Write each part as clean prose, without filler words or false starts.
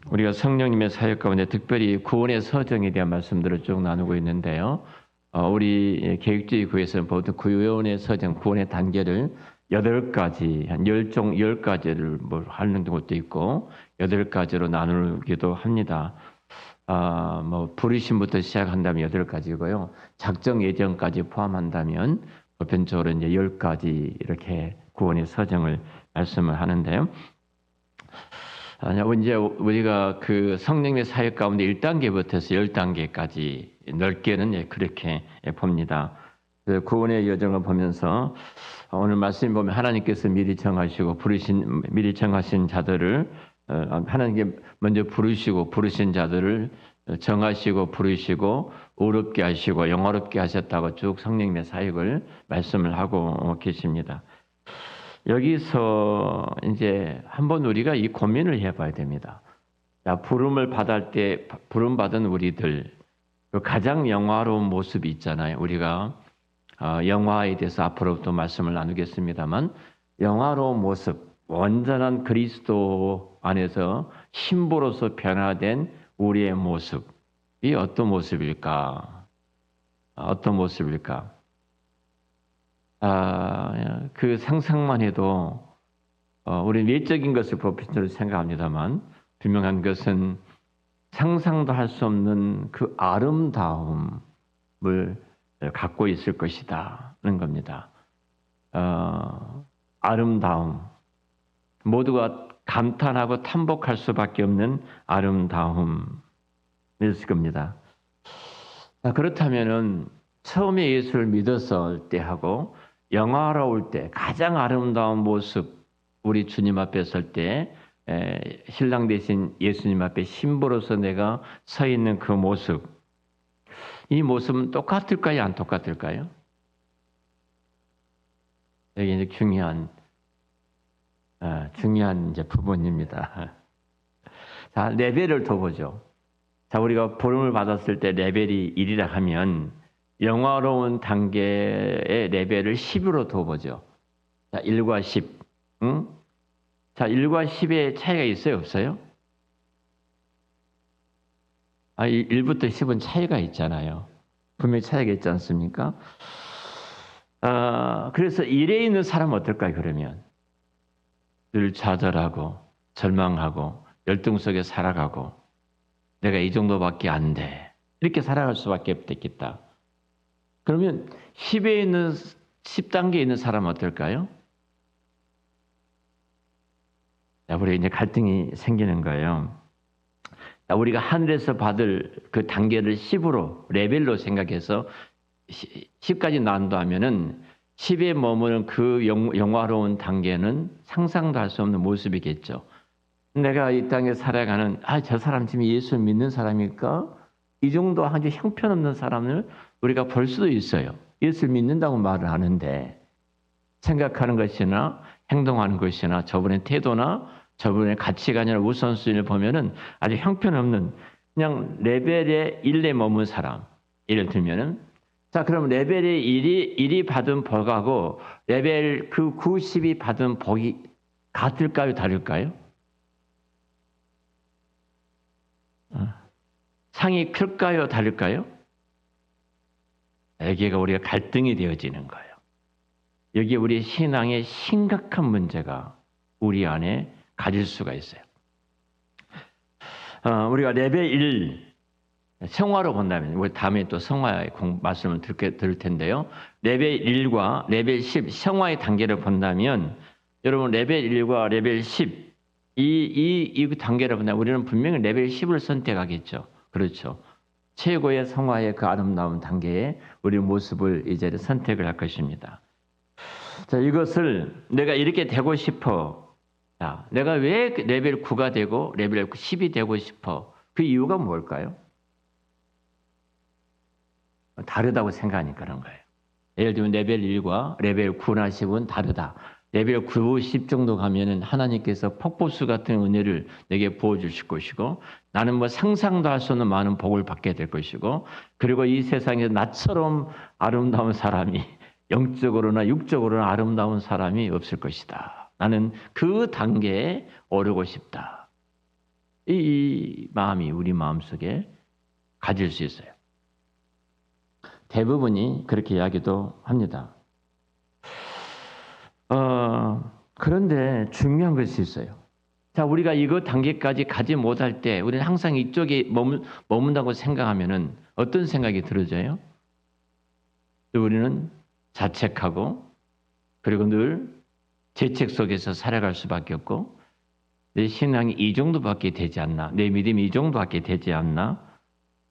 우리가 성령님의 사역 가운데 특별히 구원의 서정에 대한 말씀들을 쭉 나누고 있는데요. 우리 계획주의 교회에서는 보통 구원의 서정, 구원의 단계를 8가지, 한 10가지를 뭐 하는 것도 있고 8가지로 나누기도 합니다. 뭐 부르심부터 시작한다면 8가지고요. 작정 예정까지 포함한다면 보편적으로 이제 10가지 이렇게 구원의 서정을 말씀을 하는데요. 이제 우리가 그 성령의 사역 가운데 1단계부터 해서 10단계까지 넓게는 그렇게 봅니다. 그 구원의 여정을 보면서 오늘 말씀 보면 하나님께서 미리 정하신 자들을 하나님께 먼저 부르신 자들을 정하시고 부르시고 의롭게 하시고 영화롭게 하셨다고 쭉 성령님의 사역을 말씀을 하고 계십니다. 여기서 이제 한번 우리가 이 고민을 해봐야 됩니다. 부름을 받을 때 부름 받은 우리들 가장 영화로운 모습이 있잖아요. 우리가 영화에 대해서 앞으로부터 말씀을 나누겠습니다만 영화로운 모습, 온전한 그리스도 안에서 신부로서 변화된 우리의 모습이 어떤 모습일까? 어떤 모습일까? 그 상상만 해도 우리 외적인 것을 보편적으로 생각합니다만 분명한 것은 상상도 할 수 없는 그 아름다움을 갖고 있을 것이다는 겁니다. 아름다움, 모두가 감탄하고 탐복할 수밖에 없는 아름다움일 겁니다. 그렇다면은 처음에 예수를 믿었을 때하고 영화로울 때 가장 아름다운 모습, 우리 주님 앞에 설 때 신랑 되신 예수님 앞에 신부로서 내가 서 있는 그 모습, 이 모습은 똑같을까요? 안 똑같을까요? 여기 이제 중요한 이제 부분입니다. 자, 레벨을 더 보죠. 자, 우리가 부름을 받았을 때 레벨이 1이라 하면 영화로운 단계의 레벨을 10으로 더 보죠. 자, 1과 10. 응? 자, 1과 10의 차이가 있어요, 없어요? 1부터 10은 차이가 있잖아요. 분명히 차이가 있지 않습니까? 그래서 1에 있는 사람은 어떨까요, 그러면? 늘 좌절하고, 절망하고, 열등 속에 살아가고, 내가 이 정도밖에 안 돼. 이렇게 살아갈 수밖에 없겠다. 그러면 10단계에 있는 사람은 어떨까요? 우리가 이제 갈등이 생기는 거예요. 우리가 하늘에서 받을 그 단계를 10으로, 레벨로 생각해서 10까지 나눈다면은 10에 머무는 그 영화로운 단계는 상상도 할 수 없는 모습이겠죠. 내가 이 땅에 살아가는, 저 사람 지금 예수를 믿는 사람일까? 이 정도 아주 형편없는 사람을 우리가 볼 수도 있어요. 예수를 믿는다고 말을 하는데 생각하는 것이나 행동하는 것이나 저분의 태도나 저분의 가치관이나 우선순위를 보면은 아주 형편없는 그냥 레벨에 1에 머문 사람. 예를 들면은 자, 그럼 레벨에 1이 받은 복하고 레벨 그 90이 받은 복이 같을까요? 다를까요? 상이 클까요? 다를까요? 여기가 우리가 갈등이 되어지는 거예요. 여기 우리 신앙의 심각한 문제가 우리 안에 가질 수가 있어요. 우리가 레벨 1 성화로 본다면 우리 다음에 또 성화의 말씀을 들을 텐데요. 레벨 1과 레벨 10 성화의 단계를 본다면 여러분 레벨 1과 레벨 10 이 단계를 본다면 우리는 분명히 레벨 10을 선택하겠죠. 그렇죠. 최고의 성화의 그 아름다운 단계에 우리 모습을 이제 선택을 할 것입니다. 자, 이것을 내가 이렇게 되고 싶어. 자, 내가 왜 레벨 9가 되고 레벨 10이 되고 싶어? 그 이유가 뭘까요? 다르다고 생각하니까 그런 거예요. 예를 들면 레벨 1과 레벨 9나 10은 다르다. 레벨 9, 10 정도 가면은 하나님께서 폭포수 같은 은혜를 내게 부어주실 것이고 나는 뭐 상상도 할 수 없는 많은 복을 받게 될 것이고 그리고 이 세상에 나처럼 아름다운 사람이 영적으로나 육적으로나 아름다운 사람이 없을 것이다. 나는 그 단계에 오르고 싶다. 이 마음이 우리 마음속에 가질 수 있어요. 대부분이 그렇게 이야기도 합니다. 그런데 중요한 것이 있어요. 자, 우리가 이거 단계까지 가지 못할 때 우리는 항상 이쪽에 머문다고 생각하면은 어떤 생각이 들어져요? 우리는 자책하고 그리고 늘 죄책 속에서 살아갈 수밖에 없고 내 신앙이 이 정도밖에 되지 않나? 내 믿음이 이 정도밖에 되지 않나?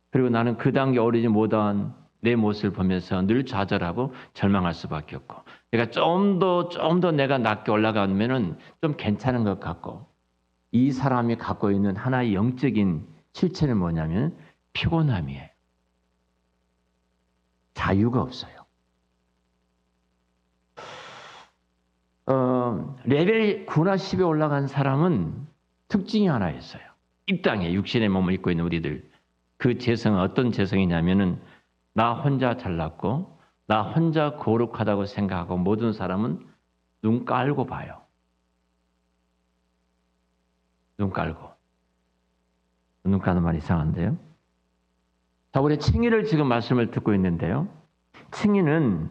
그리고 나는 그 단계 오르지 못한 내 모습을 보면서 늘 좌절하고 절망할 수밖에 없고 내가 좀 더 내가 낮게 올라가면은 좀 괜찮은 것 같고 이 사람이 갖고 있는 하나의 영적인 실체는 뭐냐면 피곤함이에요. 자유가 없어요. 레벨 9나 10에 올라간 사람은 특징이 하나 있어요. 이 땅에 육신의 몸을 입고 있는 우리들 그 재성은 어떤 재성이냐면은 나 혼자 잘났고 나 혼자 거룩하다고 생각하고 모든 사람은 눈 깔고 봐요. 눈 깔고. 눈 까는 말 이상한데요. 자, 우리 칭의를 지금 말씀을 듣고 있는데요. 칭의는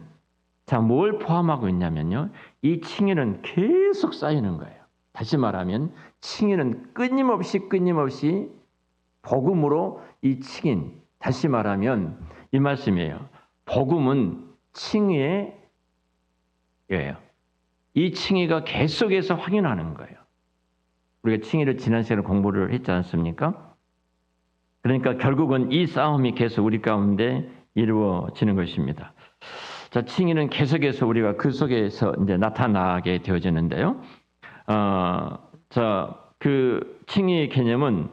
자, 뭘 포함하고 있냐면요. 이 칭의는 계속 쌓이는 거예요. 다시 말하면 칭의는 끊임없이 복음으로 이 칭인. 다시 말하면 이 말씀이에요. 복음은 칭의의 예요. 이 칭의가 계속해서 확인하는 거예요. 우리가 칭의를 지난 시간에 공부를 했지 않습니까? 그러니까 결국은 이 싸움이 계속 우리 가운데 이루어지는 것입니다. 자, 칭의는 계속해서 우리가 그 속에서 이제 나타나게 되어지는데요. 그 칭의의 개념은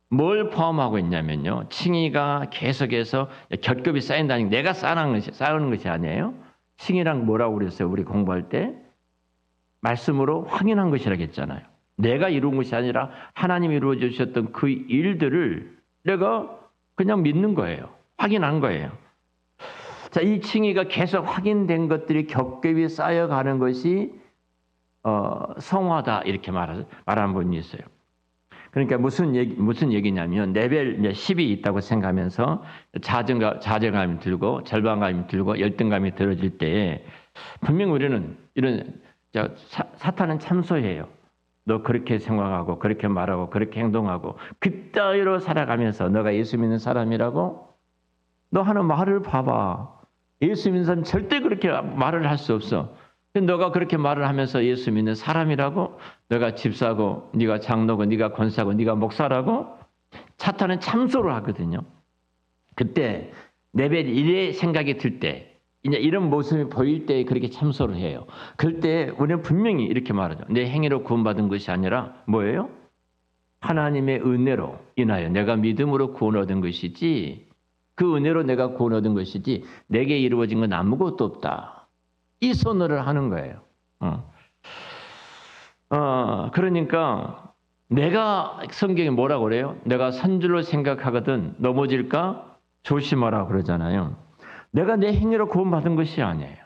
뭘 포함하고 있냐면요. 칭의가 계속해서 겹겹이 쌓인다는 게 내가 쌓는 것이 아니에요. 칭의랑 뭐라고 그랬어요? 우리 공부할 때 말씀으로 확인한 것이라고 했잖아요. 내가 이룬 것이 아니라 하나님이 이루어 주셨던 그 일들을 내가 그냥 믿는 거예요. 확인한 거예요. 자, 이 칭의가 계속 확인된 것들이 겹겹이 쌓여가는 것이 성화다 이렇게 말하는 분이 있어요. 그러니까 무슨 얘기냐면 레벨 10이 있다고 생각하면서 자존감이 들고 절망감이 들고 열등감이 들어질 때에 분명 우리는 이런 사탄은 참소해요. 너 그렇게 생각하고 그렇게 말하고 그렇게 행동하고 그따위로 살아가면서 너가 예수 믿는 사람이라고 너 하는 말을 봐봐. 예수 믿는 사람 절대 그렇게 말을 할 수 없어. 너가 그렇게 말을 하면서 예수 믿는 사람이라고 너가 집사고 네가 장로고 네가 권사고 네가 목사라고 사탄은 참소를 하거든요. 그때 레벨 1의 생각이 들 때 이제 이런 모습이 보일 때 그렇게 참소를 해요. 그럴 때 우리는 분명히 이렇게 말하죠. 내 행위로 구원받은 것이 아니라 뭐예요? 하나님의 은혜로 인하여 내가 믿음으로 구원 얻은 것이지 그 은혜로 내가 구원 얻은 것이지 내게 이루어진 건 아무것도 없다. 이 선언을 하는 거예요. 그러니까 내가 성경에 뭐라고 그래요? 내가 산 줄로 생각하거든 넘어질까 조심하라 그러잖아요. 내가 내 행위로 구원받은 것이 아니에요.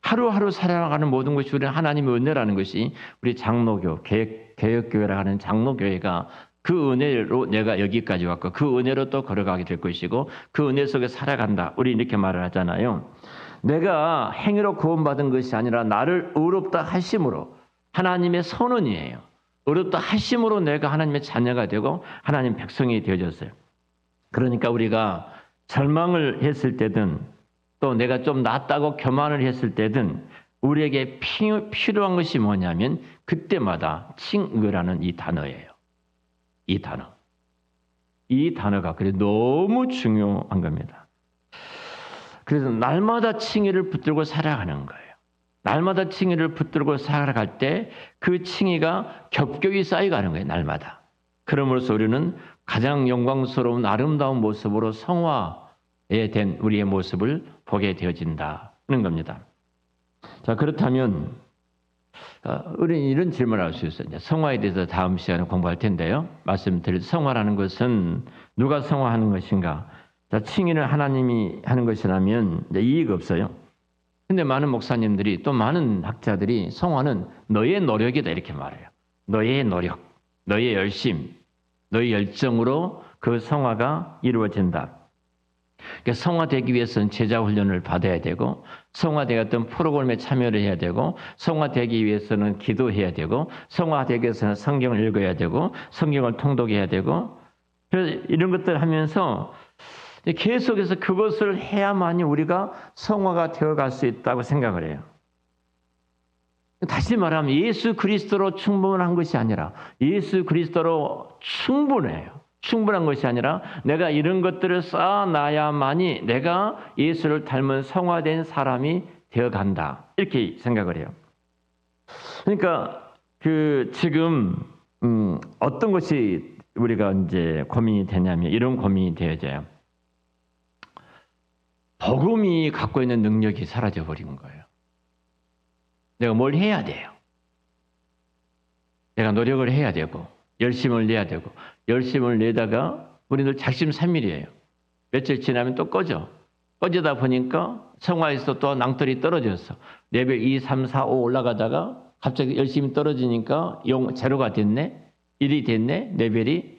하루하루 살아가는 모든 것이 우리 하나님의 은혜라는 것이 우리 장로교, 개혁교회라 하는 장로교회가 그 은혜로 내가 여기까지 왔고 그 은혜로 또 걸어가게 될 것이고 그 은혜 속에 살아간다. 우리 이렇게 말을 하잖아요. 내가 행위로 구원받은 것이 아니라 나를 의롭다 하심으로 하나님의 선언이에요. 의롭다 하심으로 내가 하나님의 자녀가 되고 하나님 백성이 되어졌어요. 그러니까 우리가 절망을 했을 때든 또 내가 좀 낫다고 교만을 했을 때든 우리에게 필요한 것이 뭐냐면 그때마다 칭의라는 이 단어예요. 이 단어. 이 단어가 그래 너무 중요한 겁니다. 그래서 날마다 칭의를 붙들고 살아가는 거예요. 날마다 칭의를 붙들고 살아갈 때 그 칭의가 겹겹이 쌓여가는 거예요. 날마다. 그러므로서 우리는 가장 영광스러운 아름다운 모습으로 성화에 된 우리의 모습을 보게 되어진다는 겁니다. 자, 그렇다면 우리는 이런 질문을 할 수 있어요. 성화에 대해서 다음 시간에 공부할 텐데요. 말씀드릴 성화라는 것은 누가 성화하는 것인가? 자, 칭의는 하나님이 하는 것이라면 이익 없어요. 근데 많은 목사님들이 또 많은 학자들이 성화는 너의 노력이다 이렇게 말해요. 너의 노력, 너의 열심, 너희 열정으로 그 성화가 이루어진다. 그러니까 성화되기 위해서는 제자 훈련을 받아야 되고, 성화되기 어떤 프로그램에 참여를 해야 되고, 성화되기 위해서는 기도해야 되고, 성화되기 위해서는 성경을 읽어야 되고, 성경을 통독해야 되고, 그래서 이런 것들 하면서 계속해서 그것을 해야만이 우리가 성화가 되어갈 수 있다고 생각을 해요. 다시 말하면 예수 그리스도로 충분한 것이 아니라 예수 그리스도로 충분해요. 충분한 것이 아니라 내가 이런 것들을 쌓아놔야만이 내가 예수를 닮은 성화된 사람이 되어간다. 이렇게 생각을 해요. 그러니까 지금 어떤 것이 우리가 이제 고민이 되냐면 이런 고민이 되어져요. 복음이 갖고 있는 능력이 사라져 버린 거예요. 내가 뭘 해야 돼요. 내가 노력을 해야 되고 열심을 내야 되고 열심을 내다가 우리들 작심삼일이에요. 며칠 지나면 또 꺼져. 꺼지다 보니까 성화에서 또 낭떠리 떨어졌어. 레벨 2, 3, 4, 5 올라가다가 갑자기 열심히 떨어지니까 제로가 됐네. 1이 됐네. 레벨이.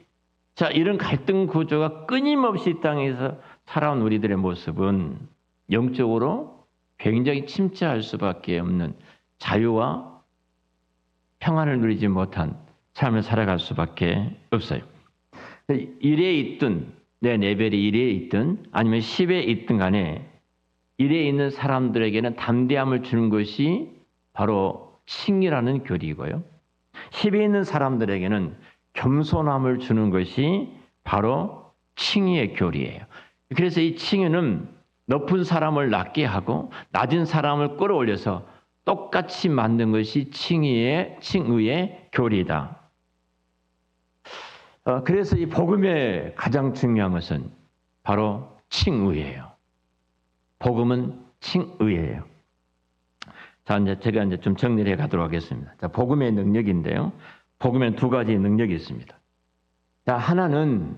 자, 이런 갈등 구조가 끊임없이 이 땅에서 살아온 우리들의 모습은 영적으로 굉장히 침체할 수밖에 없는 자유와 평안을 누리지 못한 삶을 살아갈 수밖에 없어요. 1에 있든 내 레벨이 1에 있든 아니면 10에 있든 간에 1에 있는 사람들에게는 담대함을 주는 것이 바로 칭이라는 교리이고요. 10에 있는 사람들에게는 겸손함을 주는 것이 바로 칭의의 교리예요. 그래서 이 칭의는 높은 사람을 낮게 하고 낮은 사람을 끌어올려서 똑같이 만든 것이 칭의의 교리다. 그래서 이 복음의 가장 중요한 것은 바로 칭의예요. 복음은 칭의예요. 자, 이제 제가 좀 정리를 해 가도록 하겠습니다. 자, 복음의 능력인데요. 복음에는 두 가지 능력이 있습니다. 자, 하나는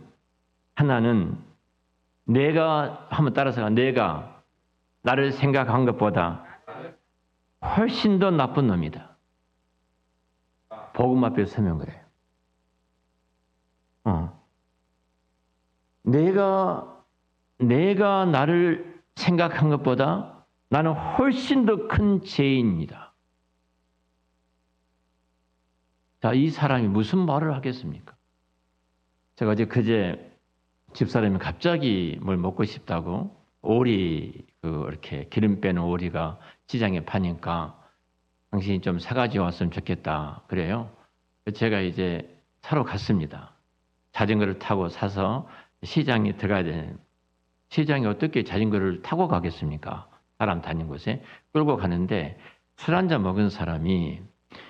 내가 한번 따라서 내가 나를 생각한 것보다 훨씬 더 나쁜 놈이다. 복음 앞에 서면 그래요. 내가 나를 생각한 것보다 나는 훨씬 더 큰 죄인입니다. 자, 이 사람이 무슨 말을 하겠습니까? 제가 그제 집사람이 갑자기 뭘 먹고 싶다고 오리 이렇게 기름 빼는 오리가 시장에 파니까 당신이 좀 사가지고 왔으면 좋겠다 그래요. 제가 이제 사러 갔습니다. 자전거를 타고 사서 시장에 들어가야 되는 시장에 어떻게 자전거를 타고 가겠습니까? 사람 다니는 곳에 끌고 가는데 술 한잔 먹은 사람이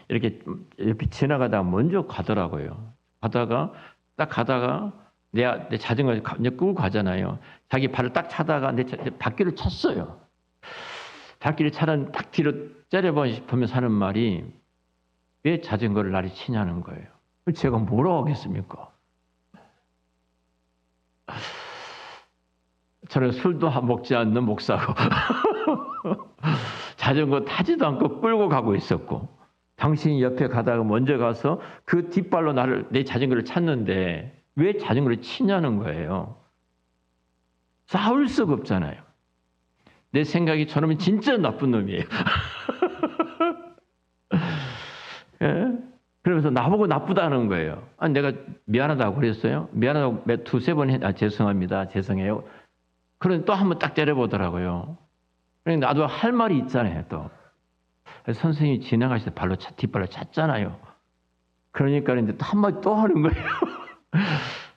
이렇게 옆에 지나가다가 먼저 가더라고요. 가다가 내 자전거 끌고 가잖아요. 자기 발을 딱 차다가 내 바퀴를 쳤어요. 바퀴를 차는 딱 뒤로 째려보면서 하는 말이 왜 자전거를 나를 치냐는 거예요. 제가 뭐라고 하겠습니까? 저는 술도 먹지 않는 목사고 자전거 타지도 않고 끌고 가고 있었고 당신이 옆에 가다가 먼저 가서 그 뒷발로 내 자전거를 찼는데 왜 자전거를 치냐는 거예요. 싸울 수가 없잖아요. 내 생각이 저놈이 진짜 나쁜 놈이에요. 예? 그러면서 나보고 나쁘다는 거예요. 아니, 내가 미안하다고 그랬어요? 미안하다고 두세 번 죄송합니다. 죄송해요. 그런데 또 한 번 딱 때려보더라고요. 그러니까 나도 할 말이 있잖아요, 또. 선생님이 지나가실 때 뒷발로 찼잖아요. 그러니까 이제 또 한마디 또 하는 거예요.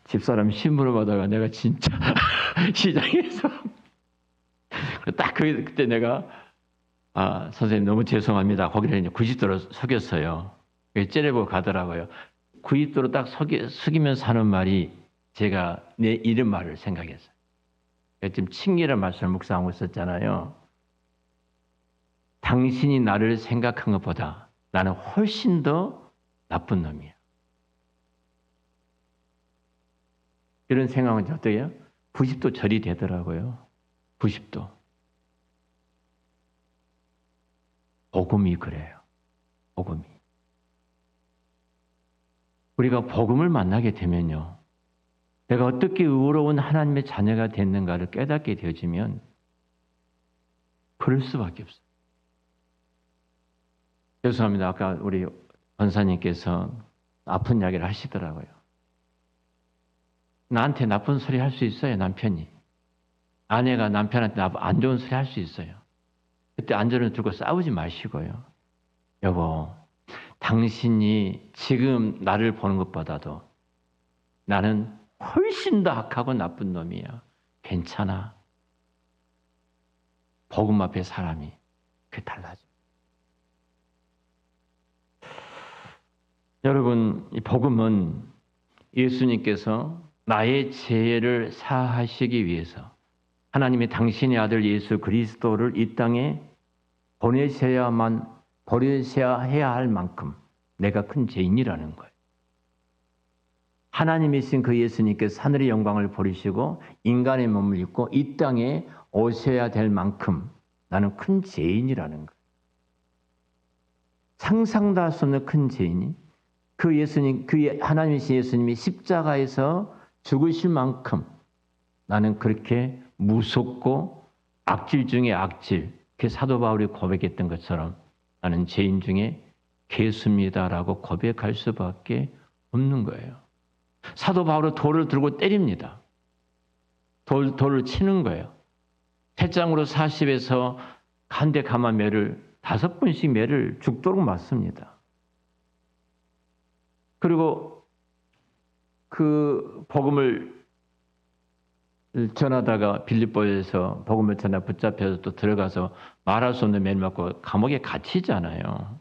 집사람 신문을 받아가 내가 진짜 시장에서 딱 그때 내가 선생님 너무 죄송합니다. 거기를 이제 90도로 숙였어요. 째려보고 가더라고요. 90도로 딱 숙이면서 하는 말이 제가 내 이런 말을 생각했어요. 지금 칭의라는 말씀을 묵상하고 있었잖아요. 당신이 나를 생각한 것보다 나는 훨씬 더 나쁜 놈이야. 이런 생각은 어떻게 해요? 90도 절이 되더라고요. 90도. 복음이 그래요. 복음이. 우리가 복음을 만나게 되면요, 내가 어떻게 의로운 하나님의 자녀가 됐는가를 깨닫게 되어지면 그럴 수밖에 없어요. 죄송합니다. 아까 우리 권사님께서 아픈 이야기를 하시더라고요. 나한테 나쁜 소리 할 수 있어요, 남편이. 아내가 남편한테 안 좋은 소리 할 수 있어요. 그때 안전을 두고 싸우지 마시고요. 여보, 당신이 지금 나를 보는 것보다도 나는 훨씬 더 악하고 나쁜 놈이야. 괜찮아. 복음 앞에 사람이 그게 달라져. 여러분, 이 복음은 예수님께서 나의 죄를 사하시기 위해서 하나님이 당신의 아들 예수 그리스도를 이 땅에 보내셔야 해야 할 만큼 내가 큰 죄인이라는 거예요. 하나님이신 그 예수님께서 하늘의 영광을 버리시고 인간의 몸을 입고 이 땅에 오셔야 될 만큼 나는 큰 죄인이라는 거예요. 상상도 할 수 없는 큰 죄인이 그 예수님, 그 하나님이신 예수님이 십자가에서 죽으실 만큼 나는 그렇게 무섭고 악질 중에 악질, 그 사도 바울이 고백했던 것처럼 나는 죄인 중에 괴수입니다라고 고백할 수밖에 없는 거예요. 사도 바울은 돌을 들고 때립니다. 돌을 치는 거예요. 태장으로 40에서 한 대 가마 매를 5번씩 매를 죽도록 맞습니다. 그리고 그 복음을 전하다가 빌립보에서 복음을 전하 붙잡혀서 또 들어가서 말할 수 없는 매를 맞고 감옥에 갇히잖아요.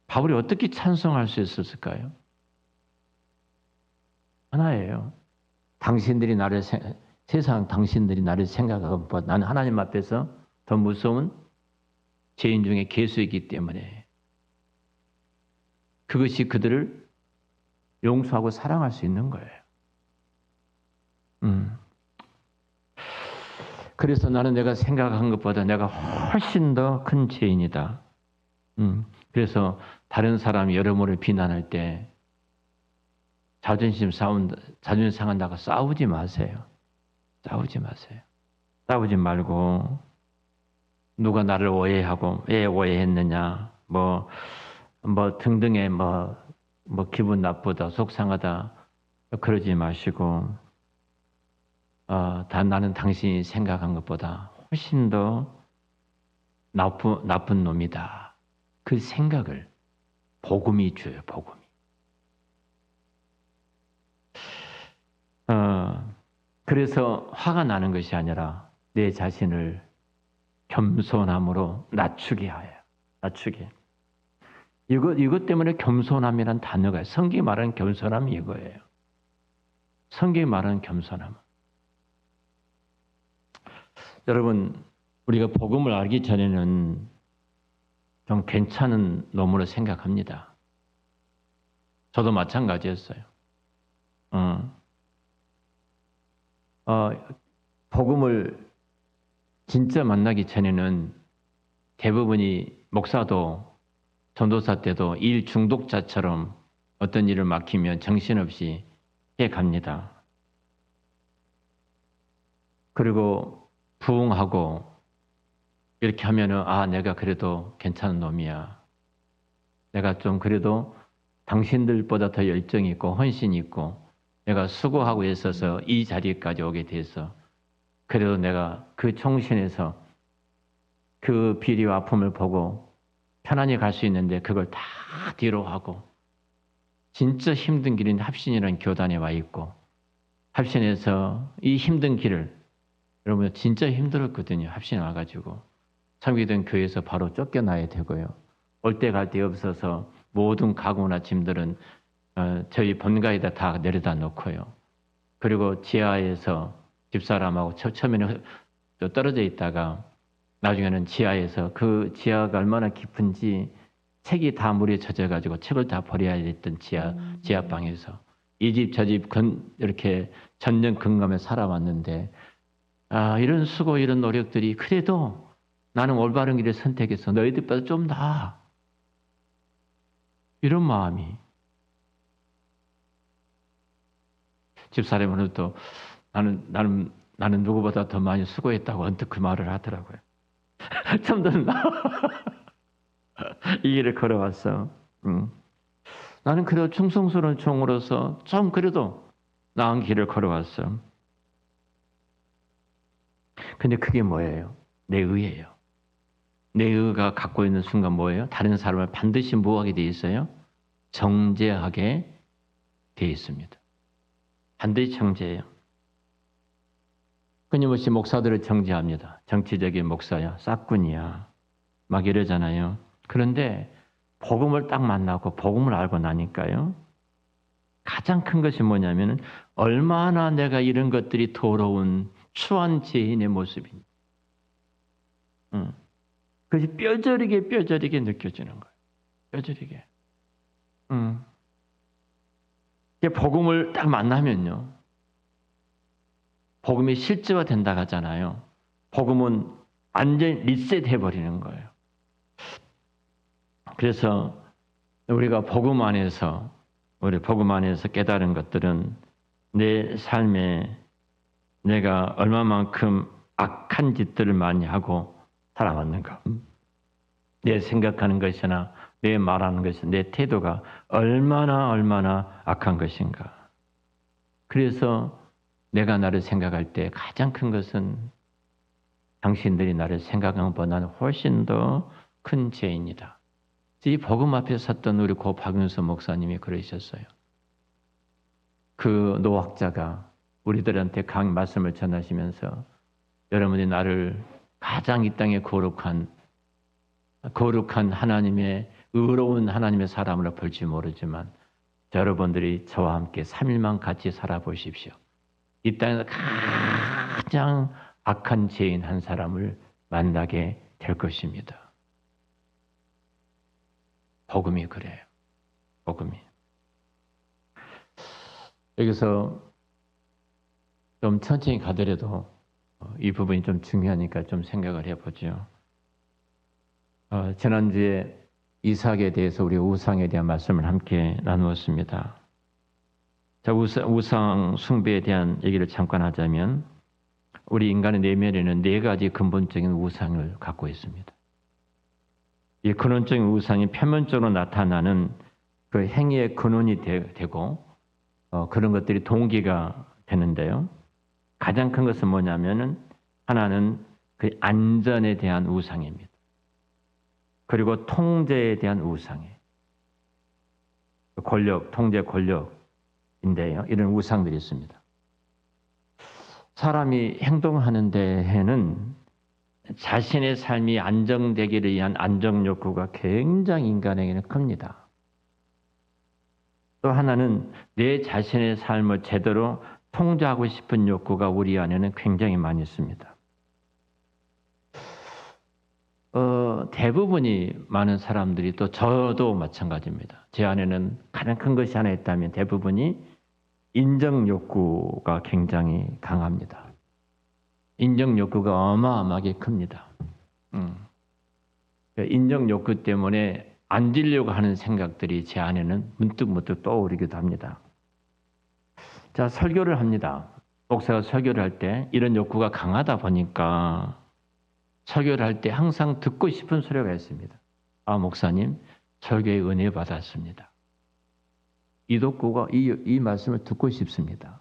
바울이 어떻게 찬송할 수 있었을까요? 하나예요. 세상 당신들이 나를 생각하고 나는 하나님 앞에서 더 무서운 죄인 중에 괴수이기 때문에 그것이 그들을 용서하고 사랑할 수 있는 거예요. 그래서 나는 내가 생각한 것보다 내가 훨씬 더 큰 죄인이다. 그래서 다른 사람이 여러모를 비난할 때 자존심 상한다고 싸우지 마세요. 싸우지 마세요. 싸우지 말고 누가 나를 오해하고 왜 오해했느냐 뭐 등등의 기분 나쁘다 속상하다 그러지 마시고 나는 당신이 생각한 것보다 훨씬 더 나쁜 놈이다. 그 생각을 복음이 줘요. 복음이. 그래서 화가 나는 것이 아니라 내 자신을 겸손함으로 낮추게 하여. 낮추게. 이것 때문에 겸손함이란 단어가 성경이 말하는 겸손함이 이거예요. 성경이 말하는 겸손함. 여러분, 우리가 복음을 알기 전에는 좀 괜찮은 놈으로 생각합니다. 저도 마찬가지였어요. 복음을 진짜 만나기 전에는 대부분이 목사도 전도사 때도 일 중독자처럼 어떤 일을 맡기면 정신없이 해갑니다. 그리고 부응하고 이렇게 하면은 내가 그래도 괜찮은 놈이야. 내가 좀 그래도 당신들보다 더 열정이 있고 헌신이 있고 내가 수고하고 있어서 이 자리까지 오게 돼서 그래도 내가 그 총신에서 그 비리와 아픔을 보고 편안히 갈 수 있는데 그걸 다 뒤로 하고 진짜 힘든 길인 합신이라는 교단에 와 있고 합신에서 이 힘든 길을 여러분 진짜 힘들었거든요. 합신 와가지고 참기던 교회에서 바로 쫓겨나야 되고요. 올 때 갈 데 없어서 모든 가구나 짐들은 저희 본가에다 다 내려다 놓고요. 그리고 지하에서 집사람하고 처음에는 떨어져 있다가 나중에는 지하에서 그 지하가 얼마나 깊은지 책이 다 물에 젖어가지고 책을 다 버려야 됐던 지하방에서 이 집 저 집 이렇게 전전 근감에 살아왔는데 이런 수고 이런 노력들이 그래도 나는 올바른 길을 선택해서 너희들보다 좀 나아. 이런 마음이 집사람은 또 나는 누구보다 더 많이 수고했다고 언뜻 그 말을 하더라고요. 참 들나? 이 길을 걸어왔어. 나는 그래도 충성스러운 종으로서 좀 그래도 나은 길을 걸어왔어. 근데 그게 뭐예요? 내 의예요. 내 의가 갖고 있는 순간 뭐예요? 다른 사람을 반드시 뭐하게 돼 있어요? 정죄하게 돼 있습니다. 반드시 정죄해요. 끊임없이 목사들을 정죄합니다. 정치적인 목사야, 싹군이야, 막 이러잖아요. 그런데 복음을 딱 만나고 복음을 알고 나니까요. 가장 큰 것이 뭐냐면 얼마나 내가 이런 것들이 더러운 추한 죄인의 모습인지. 그것이 뼈저리게 느껴지는 거예요. 뼈저리게. 복음을 딱 만나면요. 복음이 실제화된다 하잖아요. 복음은 완전히 리셋해버리는 거예요. 그래서 우리가 복음 안에서 깨달은 것들은 내 삶에 내가 얼마만큼 악한 짓들을 많이 하고 살아왔는가. 내 생각하는 것이나 내 말하는 것이나 내 태도가 얼마나 악한 것인가. 그래서 내가 나를 생각할 때 가장 큰 것은 당신들이 나를 생각한 것보다는 훨씬 더 큰 죄인이다. 이 복음 앞에 섰던 우리 고 박윤서 목사님이 그러셨어요. 그 노학자가 우리들한테 강 말씀을 전하시면서 여러분이 나를 가장 이 땅에 거룩한 하나님의 의로운 하나님의 사람으로 볼지 모르지만 여러분들이 저와 함께 3일만 같이 살아보십시오. 이 땅에서 가장 악한 죄인 한 사람을 만나게 될 것입니다. 복음이 그래요. 복음이. 여기서 좀 천천히 가더라도 이 부분이 좀 중요하니까 좀 생각을 해보죠. 지난주에 이삭에 대해서 우리 우상에 대한 말씀을 함께 나누었습니다. 자, 우상 숭배에 대한 얘기를 잠깐 하자면 우리 인간의 내면에는 4가지 근본적인 우상을 갖고 있습니다. 이 근원적인 우상이 표면적으로 나타나는 그 행위의 근원이 되고 그런 것들이 동기가 되는데요. 가장 큰 것은 뭐냐면은 하나는 그 안전에 대한 우상입니다. 그리고 통제에 대한 우상이에요. 통제 권력인데요. 이런 우상들이 있습니다. 사람이 행동하는 데에는 자신의 삶이 안정되기를 위한 안정 욕구가 굉장히 인간에게는 큽니다. 또 하나는 내 자신의 삶을 제대로 통제하고 싶은 욕구가 우리 안에는 굉장히 많이 있습니다. 대부분이 많은 사람들이 또 저도 마찬가지입니다. 제 안에는 가장 큰 것이 하나 있다면 대부분이 인정 욕구가 굉장히 강합니다. 인정 욕구가 어마어마하게 큽니다. 인정 욕구 때문에 앉으려고 하는 생각들이 제 안에는 문득 떠오르기도 합니다. 자, 설교를 합니다. 목사가 설교를 할 때 이런 욕구가 강하다 보니까 설교를 할 때 항상 듣고 싶은 소리가 있습니다. 아, 목사님, 설교에 은혜 받았습니다. 이 욕구가 이 말씀을 듣고 싶습니다.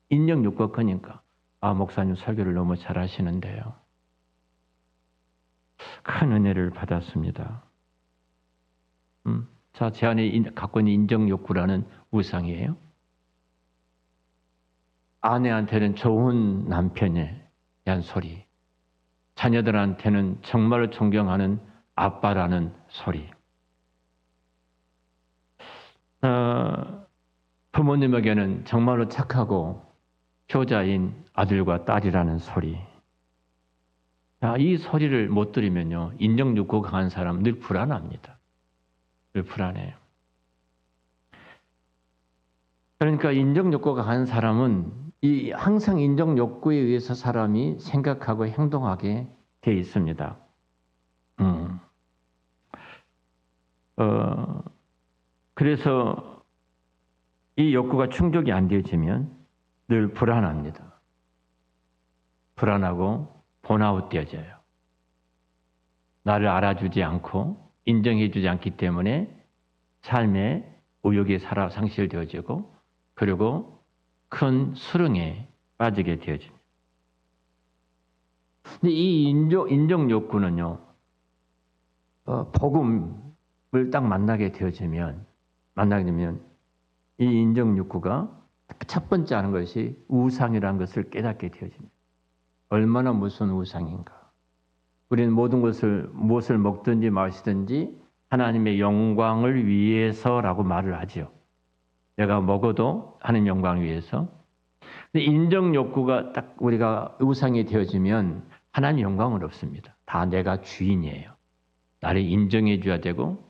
인정 욕구가 크니까 아, 목사님 설교를 너무 잘하시는데요. 큰 은혜를 받았습니다. 자, 제 안에 갖고 있는 인정 욕구라는 우상이에요. 아내한테는 좋은 남편에 대한 소리, 자녀들한테는 정말로 존경하는 아빠라는 소리, 부모님에게는 정말로 착하고 효자인 아들과 딸이라는 소리. 자, 이 소리를 못 들으면요, 인정 욕구가 강한 사람은 늘 불안합니다. 늘 불안해요. 그러니까 인정 욕구가 강한 사람은 항상 인정 욕구에 의해서 사람이 생각하고 행동하게 돼 있습니다. 그래서 이 욕구가 충족이 안 되어지면 늘 불안합니다. 불안하고 번아웃 되어져요. 나를 알아주지 않고 인정해주지 않기 때문에 삶의 의욕이 상실되어지고 그리고 큰 수렁에 빠지게 되어집니다. 근데 이 인정 욕구는요, 복음을 딱 만나게 되면 이 인정 욕구가 첫 번째 하는 것이 우상이라는 것을 깨닫게 되어집니다. 얼마나 무슨 우상인가. 우리는 모든 것을 무엇을 먹든지 마시든지 하나님의 영광을 위해서라고 말을 하죠. 내가 먹어도 하나님 영광을 위해서. 근데 인정 욕구가 딱 우리가 우상이 되어지면 하나님 영광은 없습니다. 다 내가 주인이에요. 나를 인정해 줘야 되고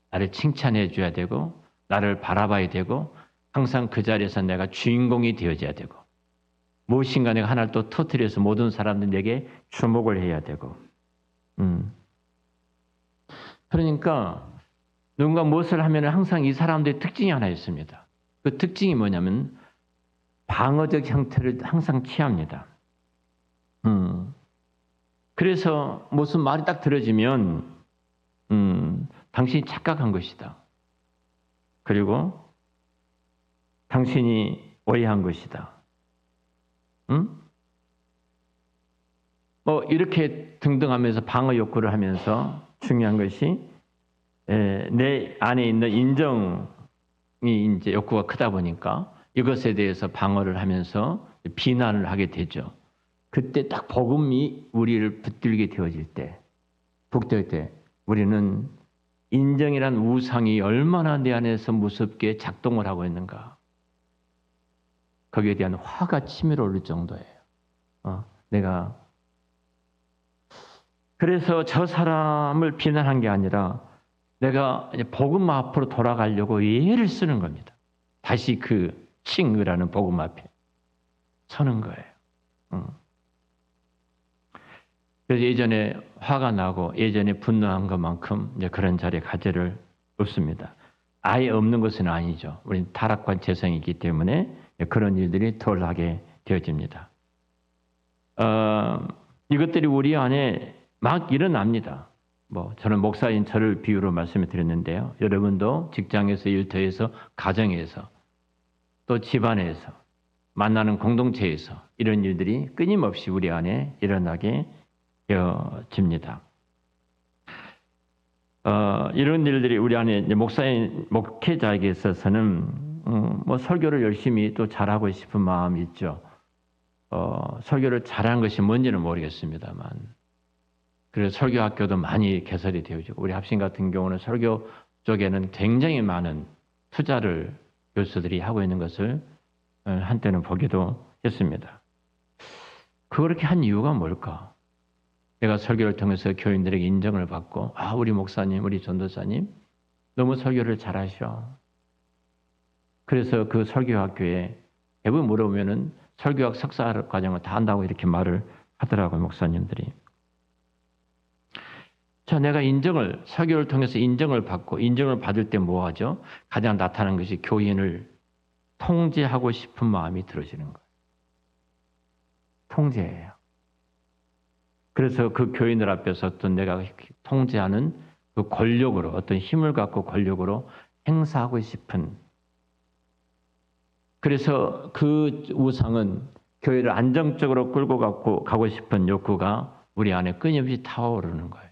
나를 칭찬해 줘야 되고 나를 바라봐야 되고 항상 그 자리에서 내가 주인공이 되어져야 되고 무엇인가 내가 하나를 또 터뜨려서 모든 사람들이 내게 주목을 해야 되고 그러니까 누군가 무엇을 하면 항상 이 사람들의 특징이 하나 있습니다. 그 특징이 뭐냐면 방어적 형태를 항상 취합니다. 그래서 무슨 말이 딱 들어지면 당신이 착각한 것이다. 그리고 당신이 오해한 것이다. 뭐 이렇게 등등하면서 방어 욕구를 하면서 중요한 것이 내 안에 있는 인정이 이제 욕구가 크다 보니까 이것에 대해서 방어를 하면서 비난을 하게 되죠. 그때 딱 복음이 우리를 붙들게 되어질 때, 북될 때 우리는 인정이란 우상이 얼마나 내 안에서 무섭게 작동을 하고 있는가. 거기에 대한 화가 치밀어 오를 정도예요. 내가 그래서 저 사람을 비난한 게 아니라 내가 복음 앞으로 돌아가려고 예를 쓰는 겁니다. 다시 그 칭의라는 복음 앞에 서는 거예요. 그래서 예전에 화가 나고 예전에 분노한 것만큼 이제 그런 자리에 가지를 없습니다. 아예 없는 것은 아니죠. 우리는 타락한 재성이기 때문에 그런 일들이 덜 하게 되어집니다. 이것들이 우리 안에 막 일어납니다. 저는 목사인 저를 비유로 말씀을 드렸는데요. 여러분도 직장에서, 일터에서, 가정에서, 또 집안에서, 만나는 공동체에서 이런 일들이 끊임없이 우리 안에 일어나게 되어집니다. 이런 일들이 우리 안에 목사인, 목회자에게 있어서는 설교를 열심히 또 잘하고 싶은 마음이 있죠. 설교를 잘한 것이 뭔지는 모르겠습니다만 그래서 설교 학교도 많이 개설이 되어지고 우리 합신 같은 경우는 설교 쪽에는 굉장히 많은 투자를 교수들이 하고 있는 것을 한때는 보기도 했습니다. 그렇게 한 이유가 뭘까? 내가 설교를 통해서 교인들에게 인정을 받고 우리 목사님, 우리 전도사님 너무 설교를 잘하셔. 그래서 그 설교학교에 대부분 물어보면은 설교학 석사 과정을 다 한다고 이렇게 말을 하더라고요, 목사님들이. 자, 내가 설교를 통해서 인정을 받고 인정을 받을 때 뭐 하죠? 가장 나타나는 것이 교인을 통제하고 싶은 마음이 들어지는 거예요. 통제예요. 그래서 그 교인들 앞에서 어떤 내가 통제하는 그 권력으로 어떤 힘을 갖고 권력으로 행사하고 싶은 그래서 그 우상은 교회를 안정적으로 끌고 가고 싶은 욕구가 우리 안에 끊임없이 타오르는 거예요.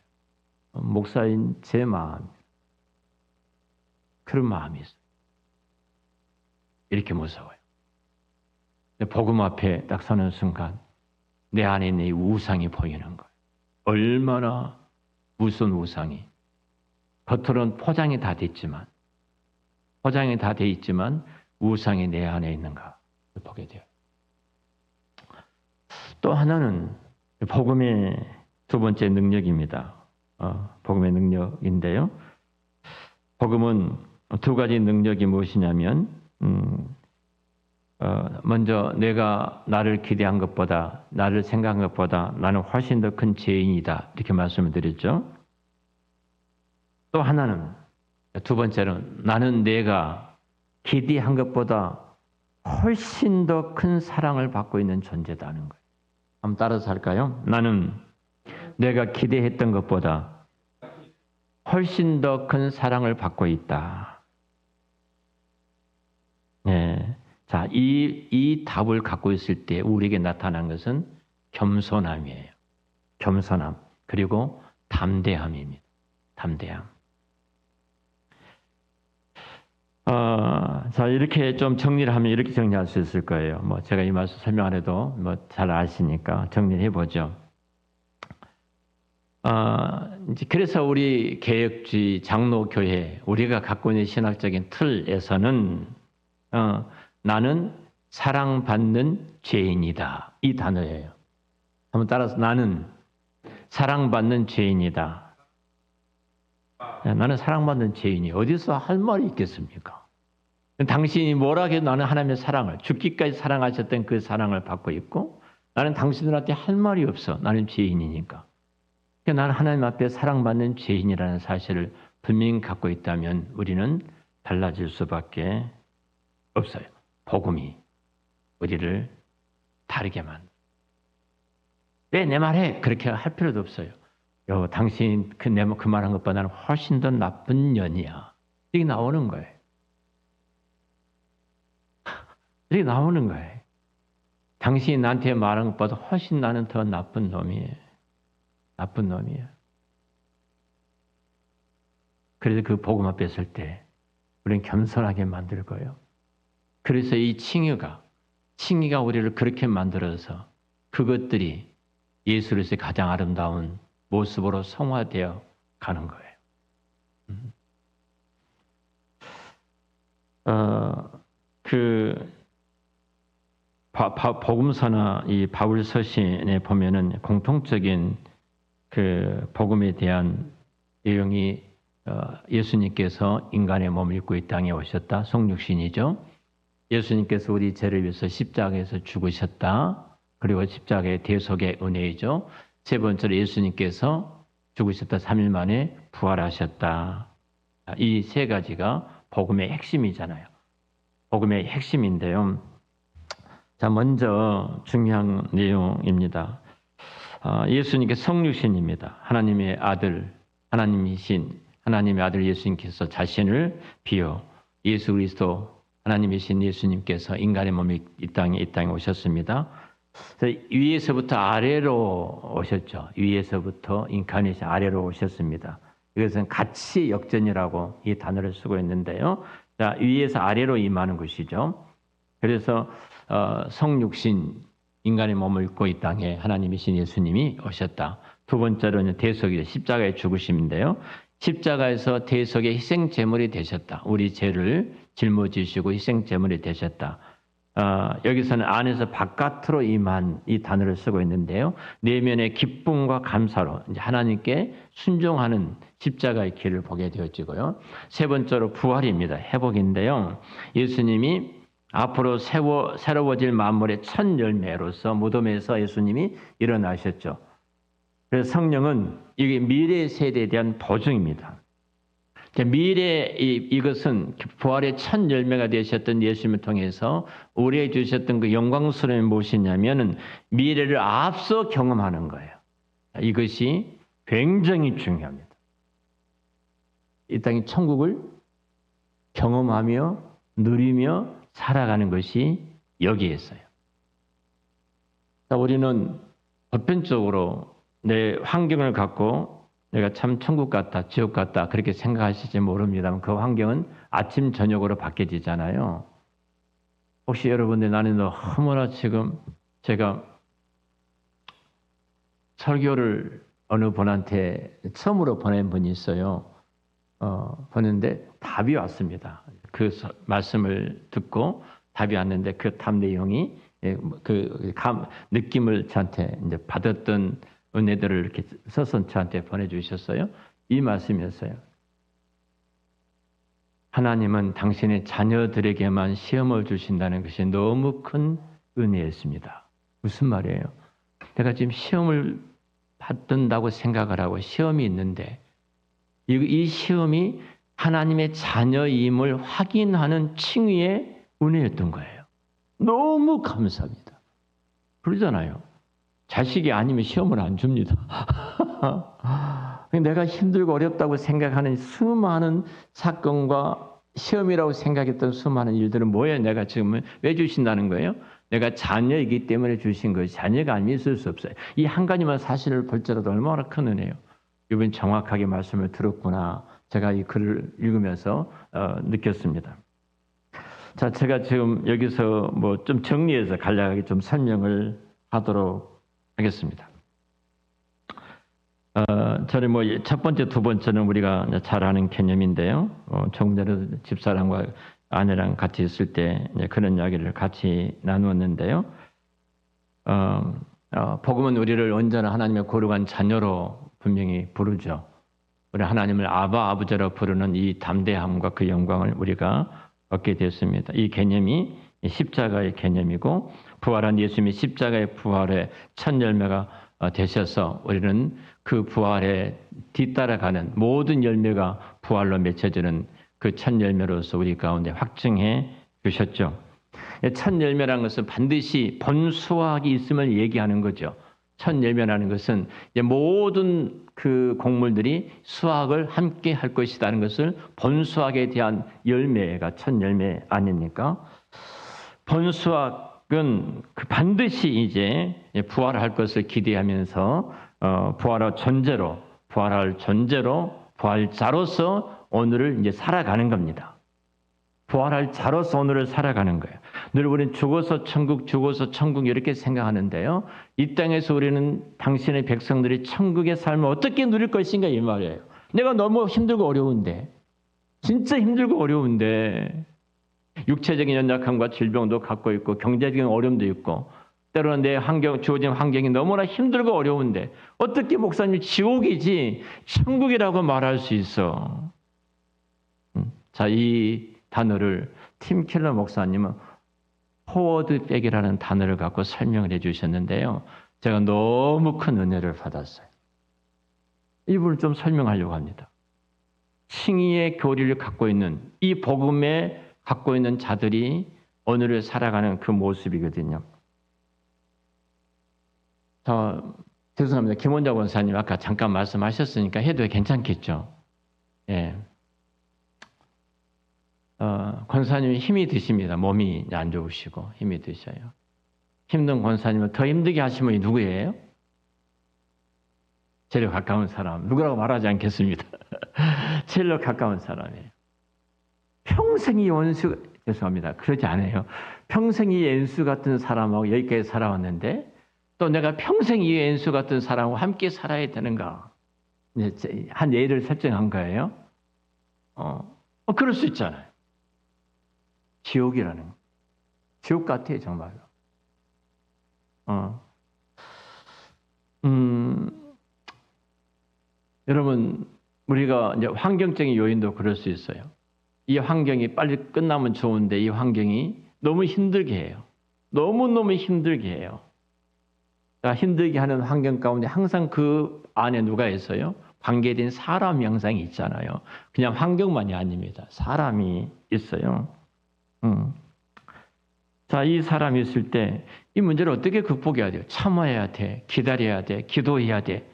목사인 제 마음 그런 마음이 있어요. 이렇게 무서워요. 복음 앞에 딱 서는 순간 내 안에 있는 이 우상이 보이는 거예요. 얼마나 무슨 우상이 겉으로는 포장이 다 돼 있지만 우상이 내 안에 있는가 보게 돼요. 또 하나는 복음의 두 번째 능력입니다. 복음의 능력인데요. 복음은 두 가지 능력이 무엇이냐면 먼저 내가 나를 기대한 것보다 나를 생각한 것보다 나는 훨씬 더 큰 죄인이다 이렇게 말씀을 드렸죠. 또 하나는 두 번째는 나는 내가 기대한 것보다 훨씬 더 큰 사랑을 받고 있는 존재다는 거예요. 한번 따라서 할까요? 나는 내가 기대했던 것보다 훨씬 더 큰 사랑을 받고 있다. 네. 자, 이 답을 갖고 있을 때 우리에게 나타난 것은 겸손함이에요. 겸손함. 그리고 담대함입니다. 담대함. 자, 이렇게 좀 정리를 하면 이렇게 정리할 수 있을 거예요. 뭐, 제가 이 말씀 설명 안 해도 뭐 잘 아시니까 정리를 해보죠. 이제 그래서 우리 개혁주의 장로교회, 우리가 갖고 있는 신학적인 틀에서는, 나는 사랑받는 죄인이다. 이 단어예요. 한번 따라서 나는 사랑받는 죄인이다. 나는 사랑받는 죄인이 어디서 할 말이 있겠습니까? 당신이 뭐라 해도 나는 하나님의 사랑을, 죽기까지 사랑하셨던 그 사랑을 받고 있고, 나는 당신들한테 할 말이 없어. 나는 죄인이니까. 나는 하나님 앞에 사랑받는 죄인이라는 사실을 분명히 갖고 있다면 우리는 달라질 수밖에 없어요. 복음이 우리를 다르게 만들어요. 왜 내 말해? 그렇게 할 필요도 없어요. 당신 그 말한 것보다 나는 훨씬 더 나쁜 년이야. 이게 나오는 거예요. 이게 나오는 거예요. 당신이 나한테 말한 것보다 훨씬 나는 더 나쁜 놈이에요. 나쁜 놈이에요. 그래서 그 복음 앞에 설 때 우리는 겸손하게 만들 거예요. 그래서 이 칭의가 우리를 그렇게 만들어서 그것들이 예수로서의 가장 아름다운 모습으로 성화되어 가는 거예요. 복음서나 이 바울 서신에 보면은 공통적인 그 복음에 대한 내용이 예수님께서 인간의 몸을 입고 이 땅에 오셨다. 성육신이죠. 예수님께서 우리 죄를 위해서 십자가에서 죽으셨다. 그리고 십자가의 대속의 은혜이죠. 세 번째로 예수님께서 죽으셨다 3일 만에 부활하셨다. 이 세 가지가 복음의 핵심이잖아요. 복음의 핵심인데요. 자, 먼저 중요한 내용입니다. 예수님께 성육신입니다. 하나님의 아들, 하나님의 아들 예수님께서 자신을 비워 예수 그리스도 하나님이신 예수님께서 인간의 몸이 이 땅에 오셨습니다. 위에서부터 아래로 오셨죠. 위에서부터 인카네이션 아래로 오셨습니다. 이것은 가치 역전이라고 이 단어를 쓰고 있는데요. 자, 위에서 아래로 임하는 것이죠. 그래서 성육신 인간의 몸을 입고 이 땅에 하나님이신 예수님이 오셨다. 두 번째로는 대속이죠. 십자가의 죽으심인데요. 십자가에서 대속의 희생 제물이 되셨다. 우리 죄를 짊어지시고 희생 제물이 되셨다. 여기서는 안에서 바깥으로 임한 이 단어를 쓰고 있는데요. 내면의 기쁨과 감사로 이제 하나님께 순종하는 십자가의 길을 보게 되어지고요. 세 번째로 부활입니다. 회복인데요. 예수님이 앞으로 새로워질 만물의 첫 열매로서 무덤에서 예수님이 일어나셨죠. 그래서 성령은 이게 미래 세대에 대한 보증입니다. 미래 이것은 부활의 첫 열매가 되셨던 예수님을 통해서 우리에게 주셨던 그 영광스러움이 무엇이냐면은 미래를 앞서 경험하는 거예요. 이것이 굉장히 중요합니다. 이 땅의 천국을 경험하며 누리며 살아가는 것이 여기에 있어요. 우리는 보편적으로 내 환경을 갖고 내가 참 천국 같다, 지옥 같다 그렇게 생각하실지 모릅니다만 그 환경은 아침 저녁으로 바뀌어지잖아요. 혹시 여러분들 나는 너무나 지금 제가 설교를 어느 분한테 처음으로 보낸 분이 있어요. 보냈는데 답이 왔습니다. 그 말씀을 듣고 답이 왔는데 그 답 내용이 느낌을 저한테 이제 받았던 은혜들을 이렇게 써서 저한테 보내주셨어요. 이 말씀이었어요. 하나님은 당신의 자녀들에게만 시험을 주신다는 것이 너무 큰 은혜였습니다. 무슨 말이에요? 내가 지금 시험을 받는다고 생각을 하고 시험이 있는데 이 시험이 하나님의 자녀임을 확인하는 칭의의 은혜였던 거예요. 너무 감사합니다. 그러잖아요. 자식이 아니면 시험을 안 줍니다. 내가 힘들고 어렵다고 생각하는 수많은 사건과 시험이라고 생각했던 수많은 일들은 뭐예요? 내가 지금 왜 주신다는 거예요? 내가 자녀이기 때문에 주신 거예요. 자녀가 아니면 있을 수 없어요. 이 한 가지만 사실을 볼지라도 얼마나 큰 은혜예요. 이번 정확하게 말씀을 들었구나. 제가 이 글을 읽으면서 느꼈습니다. 자, 제가 지금 여기서 뭐 좀 정리해서 간략하게 좀 설명을 하도록 하겠습니다. 저는 뭐 첫 번째, 두 번째는 우리가 잘 아는 개념인데요. 조금 전에 집사람과 아내랑 같이 있을 때 그런 이야기를 같이 나누었는데요. 복음은 우리를 언제나 하나님의 거룩한 자녀로 분명히 부르죠. 우리 하나님을 아바 아버지로 부르는 이 담대함과 그 영광을 우리가 얻게 됐습니다. 이 개념이 십자가의 개념이고 부활한 예수님이 십자가의 부활의 첫 열매가 되셔서 우리는 그 부활에 뒤따라가는 모든 열매가 부활로 맺혀지는 그 첫 열매로서 우리 가운데 확증해 주셨죠. 첫 열매라는 것은 반드시 본수확이 있음을 얘기하는 거죠. 첫 열매라는 것은 모든 그 곡물들이 수확을 함께 할 것이라는 것을 본수확에 대한 열매가 첫 열매 아닙니까? 본수확은 반드시 이제 부활할 것을 기대하면서 부활할 존재로 부활자로서 오늘을 이제 살아가는 겁니다. 부활할 자로서 오늘을 살아가는 거예요. 늘 우리는 죽어서 천국 이렇게 생각하는데요. 이 땅에서 우리는 당신의 백성들이 천국의 삶을 어떻게 누릴 것인가 이 말이에요. 내가 너무 힘들고 어려운데, 진짜 힘들고 어려운데 육체적인 연약함과 질병도 갖고 있고 경제적인 어려움도 있고 때로는 내 주어진 환경이 너무나 힘들고 어려운데 어떻게 목사님 지옥이지 천국이라고 말할 수 있어. 자, 이 단어를 팀 켈러 목사님은 포워드백이라는 단어를 갖고 설명을 해주셨는데요. 제가 너무 큰 은혜를 받았어요. 이 부분을 좀 설명하려고 합니다. 칭의의 교리를 갖고 있는 이 복음에 갖고 있는 자들이 오늘을 살아가는 그 모습이거든요. 죄송합니다. 김원자 권사님 아까 잠깐 말씀하셨으니까 해도 괜찮겠죠? 예. 권사님이 힘이 드십니다. 몸이 안 좋으시고 힘이 드셔요. 힘든 권사님을 더 힘들게 하신 분이 누구예요? 제일 가까운 사람. 누구라고 말하지 않겠습니다. 제일 가까운 사람이에요. 평생 이 원수, 죄송합니다. 그러지 않아요. 평생 이 엔수 같은 사람하고 여기까지 살아왔는데 또 내가 평생 이 엔수 같은 사람하고 함께 살아야 되는가? 한 예를 설정한 거예요. 그럴 수 있잖아요. 지옥이라는 거. 지옥 같아요, 정말로. 여러분, 우리가 이제 환경적인 요인도 그럴 수 있어요. 이 환경이 빨리 끝나면 좋은데 이 환경이 너무 힘들게 해요. 너무너무 힘들게 해요. 힘들게 하는 환경 가운데 항상 그 안에 누가 있어요? 관계된 사람 형상이 있잖아요. 그냥 환경만이 아닙니다. 사람이 있어요. 자, 이 사람이 있을 때 이 문제를 어떻게 극복해야 돼요? 참아야 돼. 기다려야 돼. 기도해야 돼.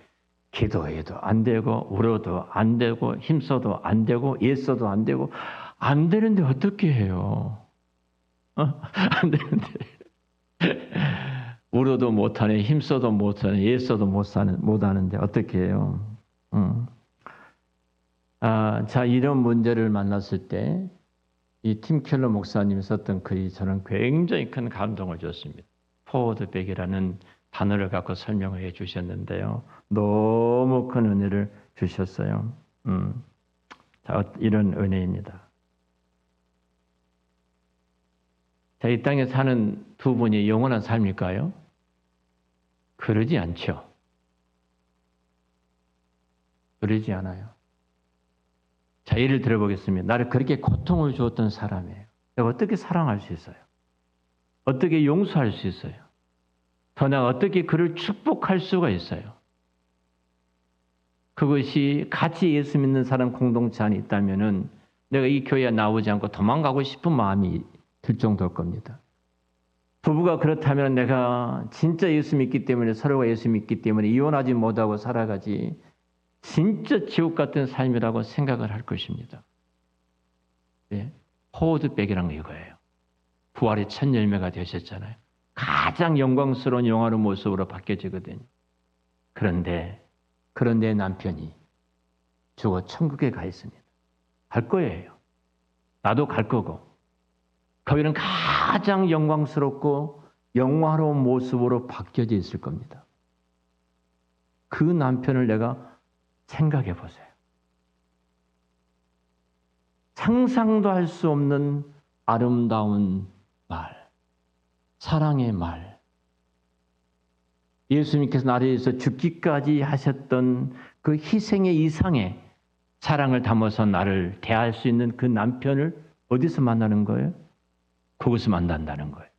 기도해도 안 되고 울어도 안 되고 힘써도 안 되고 애써도 안 되고 안 되는데 어떻게 해요? 안 되는데 울어도 못하네, 힘써도 못하네, 애써도 못하는데 어떻게 해요? 자, 이런 문제를 만났을 때 이 팀 켈러 목사님이 썼던 글이 저는 굉장히 큰 감동을 줬습니다. 포워드백이라는 단어를 갖고 설명을 해 주셨는데요. 너무 큰 은혜를 주셨어요. 자, 이런 은혜입니다. 자, 이 땅에 사는 두 분이 영원한 삶일까요? 그러지 않죠. 그러지 않아요. 자, 예를 들어보겠습니다. 나를 그렇게 고통을 주었던 사람이에요. 내가 어떻게 사랑할 수 있어요? 어떻게 용서할 수 있어요? 더 나아 어떻게 그를 축복할 수가 있어요? 그것이 같이 예수 믿는 사람 공동체 안에 있다면은 내가 이 교회에 나오지 않고 도망가고 싶은 마음이 들 정도일 겁니다. 부부가 그렇다면 내가 진짜 예수 믿기 때문에 서로가 예수 믿기 때문에 이혼하지 못하고 살아가지 진짜 지옥 같은 삶이라고 생각을 할 것입니다. 네. 포도백이란 게 이거예요. 부활의 첫 열매가 되셨잖아요. 가장 영광스러운 영화로운 모습으로 바뀌어지거든요. 그런데 남편이 죽어 천국에 가 있습니다. 갈 거예요. 나도 갈 거고. 거기는 가장 영광스럽고 영화로운 모습으로 바뀌어져 있을 겁니다. 그 남편을 내가 생각해 보세요. 상상도 할 수 없는 아름다운 말, 사랑의 말. 예수님께서 나를 위해서 죽기까지 하셨던 그 희생의 이상의 사랑을 담아서 나를 대할 수 있는 그 남편을 어디서 만나는 거예요? 그것을 만난다는 거예요.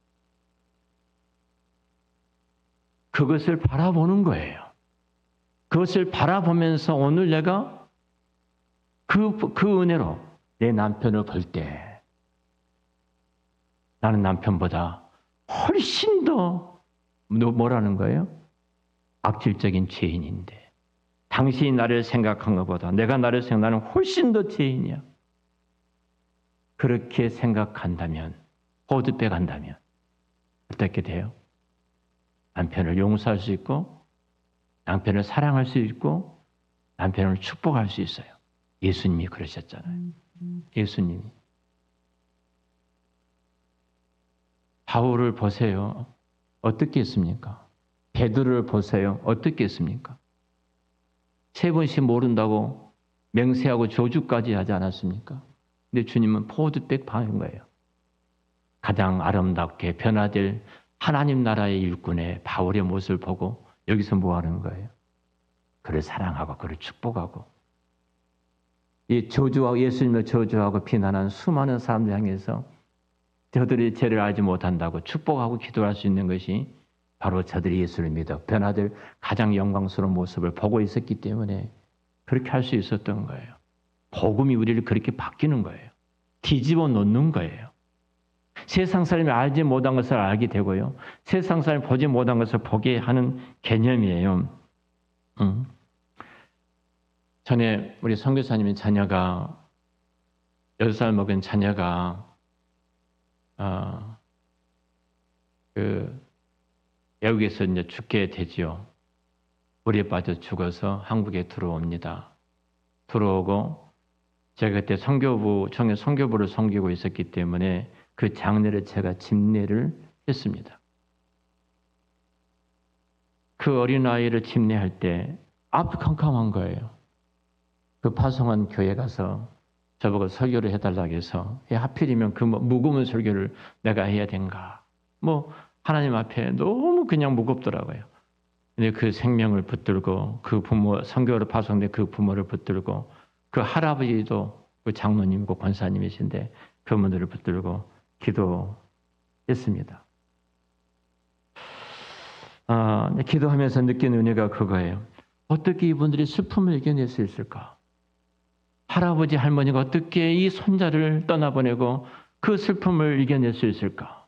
그것을 바라보는 거예요. 그것을 바라보면서 오늘 내가 그 은혜로 내 남편을 볼 때 나는 남편보다 훨씬 더 뭐라는 거예요? 악질적인 죄인인데 당신이 나를 생각한 것보다 내가 나를 생각하는 훨씬 더 죄인이야. 그렇게 생각한다면 호드백 한다면 어떻게 돼요? 남편을 용서할 수 있고 남편을 사랑할 수 있고 남편을 축복할 수 있어요. 예수님이 그러셨잖아요. 예수님이. 바울을 보세요. 어떻게 했습니까? 베드로를 보세요. 어떻게 했습니까? 3번씩 모른다고 맹세하고 저주까지 하지 않았습니까? 근데 주님은 포도백 파는 거예요. 가장 아름답게 변화될 하나님 나라의 일꾼의 바울의 모습을 보고 여기서 뭐 하는 거예요? 그를 사랑하고 그를 축복하고 이 저주하고 예수님을 저주하고 비난한 수많은 사람들 향해서 저들이 죄를 알지 못한다고 축복하고 기도할 수 있는 것이 바로 저들이 예수를 믿어 변화될 가장 영광스러운 모습을 보고 있었기 때문에 그렇게 할 수 있었던 거예요. 복음이 우리를 그렇게 바뀌는 거예요. 뒤집어 놓는 거예요. 세상 사람이 알지 못한 것을 알게 되고요. 세상 사람이 보지 못한 것을 보게 하는 개념이에요. 전에 우리 선교사님의 자녀가 6살 먹은 자녀가 외국에서 이제 죽게 되지요. 물에 빠져 죽어서 한국에 들어옵니다. 들어오고 제가 그때 청년 선교부를 섬기고 있었기 때문에 그 장례를 제가 집례를 했습니다. 그 어린아이를 집례할 때 앞이 캄캄한 거예요. 그 파송한 교회 가서 저보고 설교를 해달라고 해서 하필이면 그 무거운 설교를 내가 해야 된가. 하나님 앞에 너무 그냥 무겁더라고요. 근데 그 생명을 붙들고 그 부모, 선교로 파송된 그 부모를 붙들고 그 할아버지도 그 장로님이고 권사님이신데 그분들을 붙들고 기도했습니다. 기도하면서 느낀 은혜가 그거예요. 어떻게 이분들이 슬픔을 이겨낼 수 있을까? 할아버지, 할머니가 어떻게 이 손자를 떠나보내고 그 슬픔을 이겨낼 수 있을까?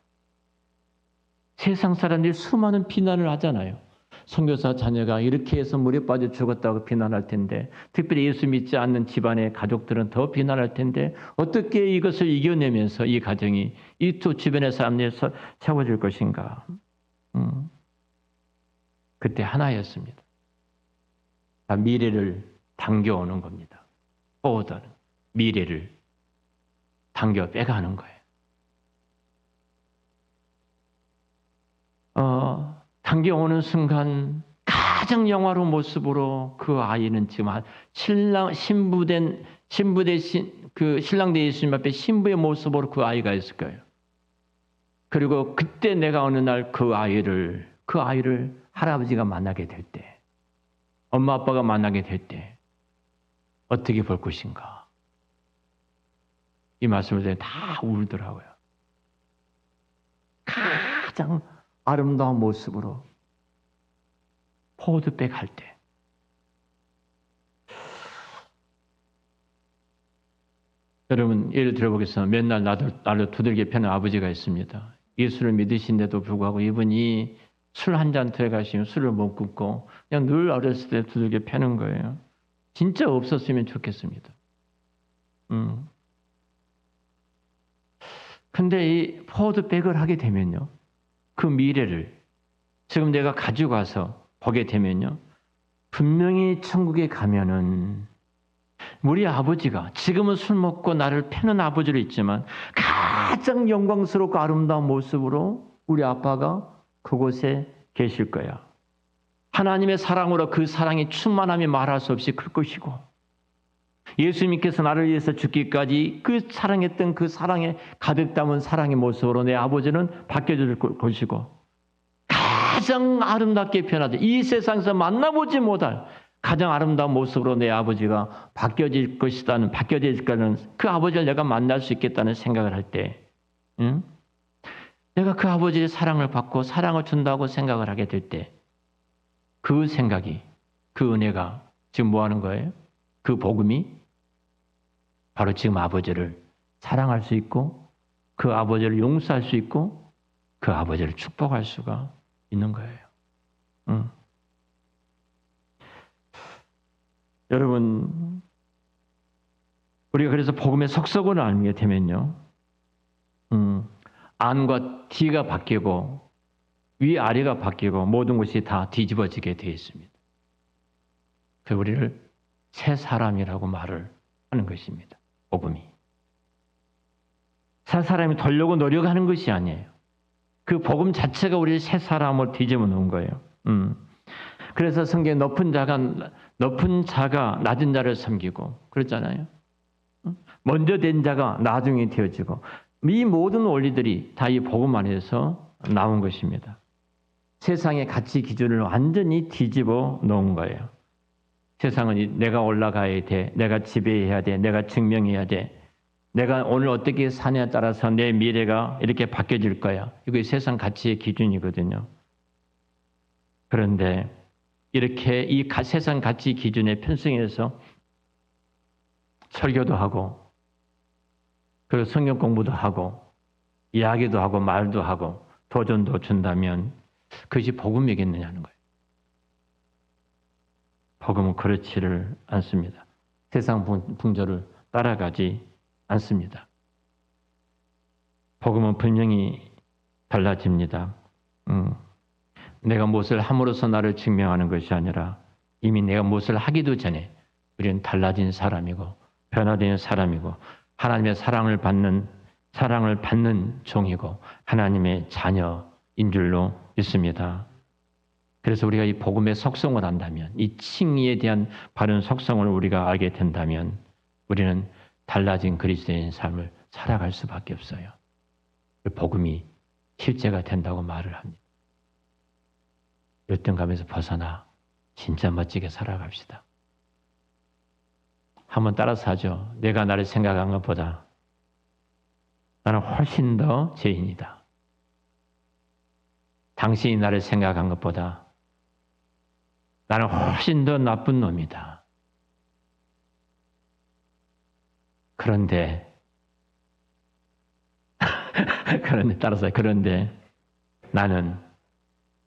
세상 사람들이 수많은 비난을 하잖아요. 선교사 자녀가 이렇게 해서 물에 빠져 죽었다고 비난할 텐데 특별히 예수 믿지 않는 집안의 가족들은 더 비난할 텐데 어떻게 이것을 이겨내면서 이 가정이 이 두 주변의 사람들에서 채워질 것인가? 그때 하나였습니다. 미래를 당겨오는 겁니다. 포도는 미래를 당겨 빼가는 거예요. 당겨오는 순간 가장 영화로운 모습으로 그 아이는 지금 신랑 대 예수님 앞에 신부의 모습으로 그 아이가 있을 거예요. 그리고 그때 내가 어느 날 그 아이를 할아버지가 만나게 될 때, 엄마 아빠가 만나게 될 때 어떻게 볼 것인가? 이 말씀을 듣고 다 울더라고요. 가장 아름다운 모습으로 포도백 할 때. 여러분 예를 들어보겠습니다. 맨날 나를 두들겨 패는 아버지가 있습니다. 예수를 믿으신데도 불구하고 이분이 술 한 잔 들어가시면 술을 못 끊고 그냥 늘 어렸을 때 두들겨 패는 거예요. 진짜 없었으면 좋겠습니다. 근데 이 포워드백을 하게 되면요. 그 미래를 지금 내가 가지고 와서 보게 되면요. 분명히 천국에 가면은 우리 아버지가 지금은 술 먹고 나를 패는 아버지로 있지만 가장 영광스럽고 아름다운 모습으로 우리 아빠가 그곳에 계실 거야. 하나님의 사랑으로 그 사랑이 충만함이 말할 수 없이 클 것이고 예수님께서 나를 위해서 죽기까지 그 사랑했던 그 사랑에 가득 담은 사랑의 모습으로 내 아버지는 바뀌어질 것이고 가장 아름답게 변하죠. 이 세상에서 만나보지 못할 가장 아름다운 모습으로 내 아버지가 바뀌어질 것이라는 그 아버지를 내가 만날 수 있겠다는 생각을 할 때 내가 그 아버지의 사랑을 받고 사랑을 준다고 생각을 하게 될 때 그 생각이 그 은혜가 지금 뭐 하는 거예요? 그 복음이 바로 지금 아버지를 사랑할 수 있고 그 아버지를 용서할 수 있고 그 아버지를 축복할 수가 있는 거예요. 여러분, 우리가 그래서 복음의 속성을 알게 되면요, 안과 뒤가 바뀌고 위아래가 바뀌고 모든 것이 다 뒤집어지게 되어 있습니다. 그 우리를 새 사람이라고 말을 하는 것입니다. 복음이. 새 사람이 되려고 노력하는 것이 아니에요. 그 복음 자체가 우리를 새 사람으로 뒤집어 놓은 거예요. 그래서 성경에 높은 자가 낮은 자를 섬기고 그렇잖아요. 먼저 된 자가 나중에 되어지고 이 모든 원리들이 다 이 복음 안에서 나온 것입니다. 세상의 가치 기준을 완전히 뒤집어 놓은 거예요. 세상은 내가 올라가야 돼, 내가 지배해야 돼, 내가 증명해야 돼, 내가 오늘 어떻게 사냐에 따라서 내 미래가 이렇게 바뀌어질 거야. 이게 세상 가치의 기준이거든요. 그런데 이렇게 이 세상 가치 기준에 편승해서 설교도 하고 그리고 성경 공부도 하고 이야기도 하고 말도 하고 도전도 준다면 그것이 복음이겠느냐는 거예요. 복음은 그렇지를 않습니다. 세상 풍조를 따라가지 않습니다. 복음은 분명히 달라집니다. 내가 무엇을 함으로써 나를 증명하는 것이 아니라 이미 내가 무엇을 하기도 전에 우리는 달라진 사람이고 변화된 사람이고 하나님의 사랑을 받는 종이고 하나님의 자녀인 줄로 믿습니다. 그래서 우리가 이 복음의 속성을 안다면 이 칭의에 대한 바른 속성을 우리가 알게 된다면 우리는 달라진 그리스도인 삶을 살아갈 수밖에 없어요. 그 복음이 실제가 된다고 말을 합니다. 열등감에서 벗어나 진짜 멋지게 살아갑시다. 한번 따라서 하죠. 내가 나를 생각한 것보다 나는 훨씬 더 죄인이다. 당신이 나를 생각한 것보다 나는 훨씬 더 나쁜 놈이다. 그런데 나는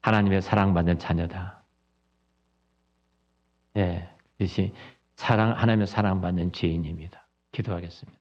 하나님의 사랑받는 자녀다. 예, 그것이 하나님의 사랑받는 죄인입니다. 기도하겠습니다.